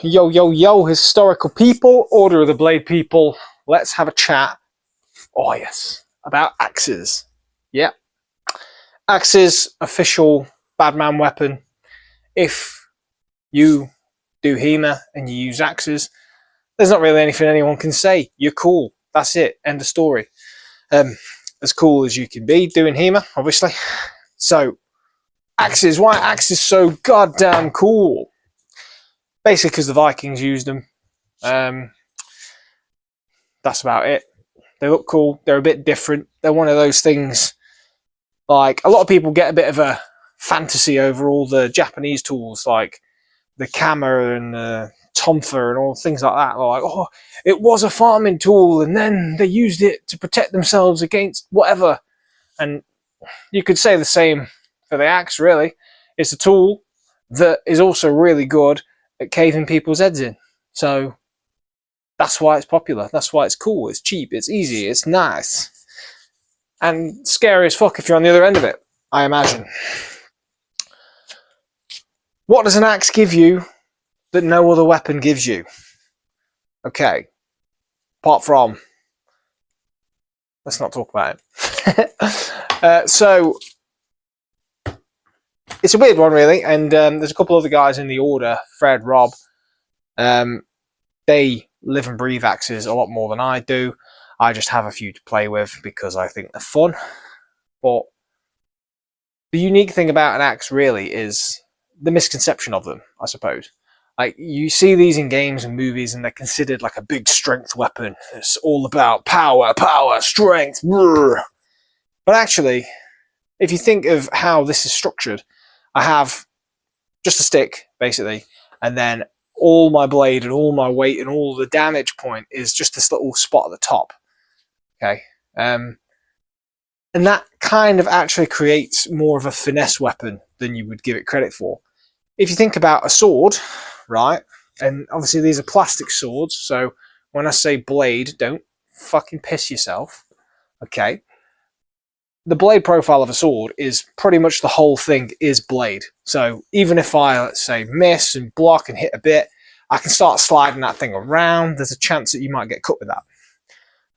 Yo, historical people, Order of the Blade people, let's have a chat. Oh yes, about axes. Yep. Axes, official badman weapon. If you do HEMA and you use axes, there's not really anything anyone can say. You're cool. That's it. End of story. As cool as you can be doing HEMA, obviously. So, axes. Why are axes so goddamn cool? Basically because the Vikings used them. That's about it. They look cool. They're a bit different. They're one of those things, like, a lot of people get a bit of a fantasy over all the Japanese tools, like the Kama and the Tonfa and all things like that. They're like, oh, it was a farming tool and then they used it to protect themselves against whatever. And you could say the same for the axe, really. It's a tool that is also really good at caving people's heads in. So that's why it's popular. That's why it's cool. It's cheap. It's easy. It's nice. And scary as fuck if you're on the other end of it, I imagine. What does an axe give you that no other weapon gives you? Okay. Apart from... let's not talk about it. So, it's a weird one, really. And there's a couple other guys in the order, Fred, Rob. They live and breathe axes a lot more than I do. I just have a few to play with because I think they're fun. But the unique thing about an axe really is the misconception of them, I suppose. Like, you see these in games and movies and they're considered like a big strength weapon. It's all about power, strength. Brr. But actually, if you think of how this is structured, I have just a stick, basically, and then all my blade and all my weight and all the damage point is just this little spot at the top. Okay, and that kind of actually creates more of a finesse weapon than you would give it credit for. If you think about a sword, right, and obviously these are plastic swords, so when I say blade, don't fucking piss yourself, okay? The blade profile of a sword is pretty much the whole thing is blade. So even if I, let's say, miss and block and hit a bit, I can start sliding that thing around. There's a chance that you might get cut with that.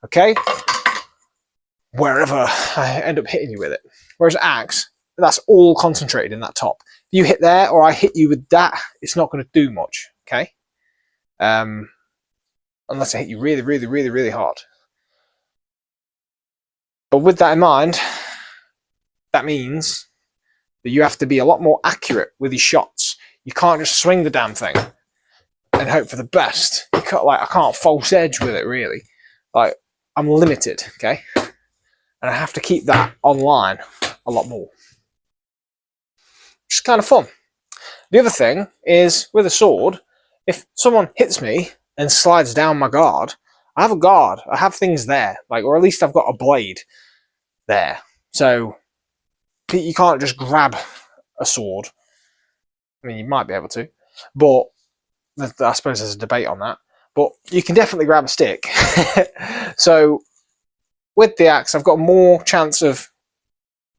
Okay? Wherever I end up hitting you with it. Whereas axe, that's all concentrated in that top. If you hit there or I hit you with that, it's not going to do much. Okay? Unless I hit you really, really, really, really hard. But with that in mind, that means that you have to be a lot more accurate with your shots. You can't just swing the damn thing and hope for the best. You can't, like, I can't false edge with it, really. Like, I'm limited, okay? And I have to keep that online a lot more. Which is kind of fun. The other thing is, with a sword, if someone hits me and slides down my guard, I have a guard. I have things there, like, or at least I've got a blade there. So you can't just grab a sword. I mean, you might be able to, but I suppose there's a debate on that. But you can definitely grab a stick. So with the axe, I've got more chance of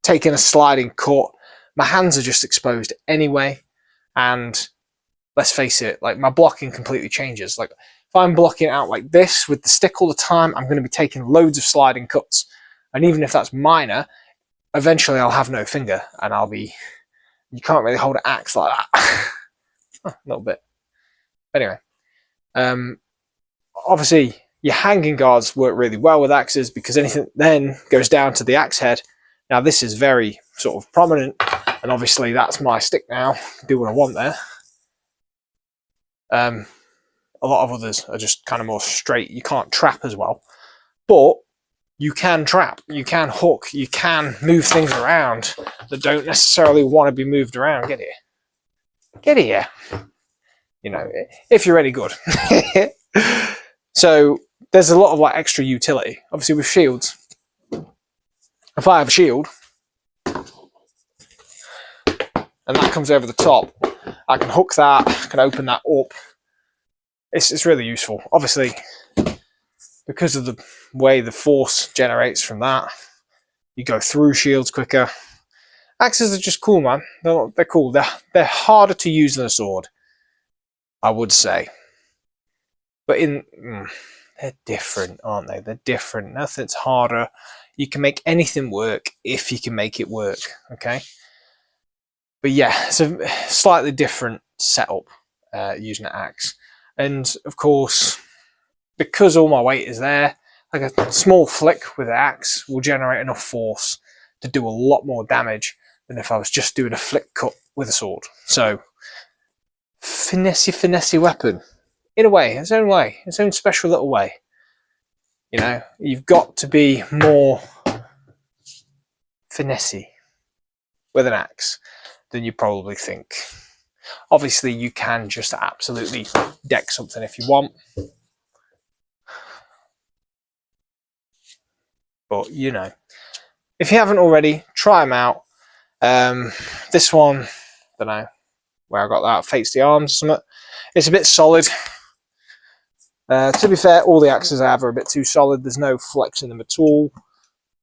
taking a sliding cut. My hands are just exposed anyway, and let's face it, like, my blocking completely changes. Like, if I'm blocking out like this with the stick all the time, I'm going to be taking loads of sliding cuts. And even if that's minor, eventually I'll have no finger, and I'll be... you can't really hold an axe like that. A little bit. Anyway, obviously your hanging guards work really well with axes because anything then goes down to the axe head. Now this is very sort of prominent, and obviously that's my stick now. Do what I want there. A lot of others are just kind of more straight. You can't trap as well, but you can trap, you can hook, you can move things around that don't necessarily want to be moved around. Get here. Get here. You know, if you're any good. So there's a lot of, like, extra utility. Obviously with shields, if I have a shield and that comes over the top, I can hook that, I can open that up. It's really useful. Obviously, because of the way the force generates from that, you go through shields quicker. Axes are just cool, man. They're cool. They're harder to use than a sword. I would say. But they're different, aren't they? They're different. Nothing's harder. You can make anything work if you can make it work, okay? But yeah, it's a slightly different setup using an axe. And of course, because all my weight is there, like a small flick with an axe will generate enough force to do a lot more damage than if I was just doing a flick cut with a sword. So, finesse weapon. In a way, its own special little way. You know, you've got to be more finesse with an axe than you probably think. Obviously, you can just absolutely deck something if you want. But, you know, if you haven't already, try them out. This one, don't know where I got that, Fates the Arms or something. It's a bit solid. To be fair, all the axes I have are a bit too solid. There's no flex in them at all.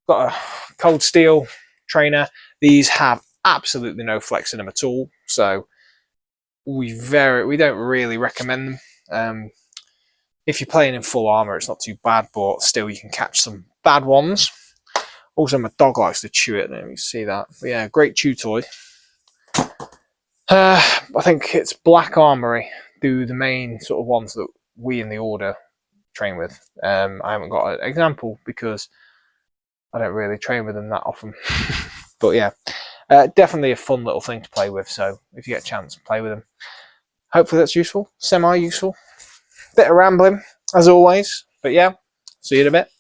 Got a cold steel trainer. These have absolutely no flex in them at all. So we don't really recommend them. If you're playing in full armor, it's not too bad, but still you can catch some bad ones. Also, my dog likes to chew it. Let me see that. But yeah, great chew toy. I think it's Black Armory do the main sort of ones that we in the order train with. I haven't got an example because I don't really train with them that often. But yeah, definitely a fun little thing to play with. So if you get a chance, play with them. Hopefully that's useful, semi-useful. Bit of rambling, as always. But yeah, see you in a bit.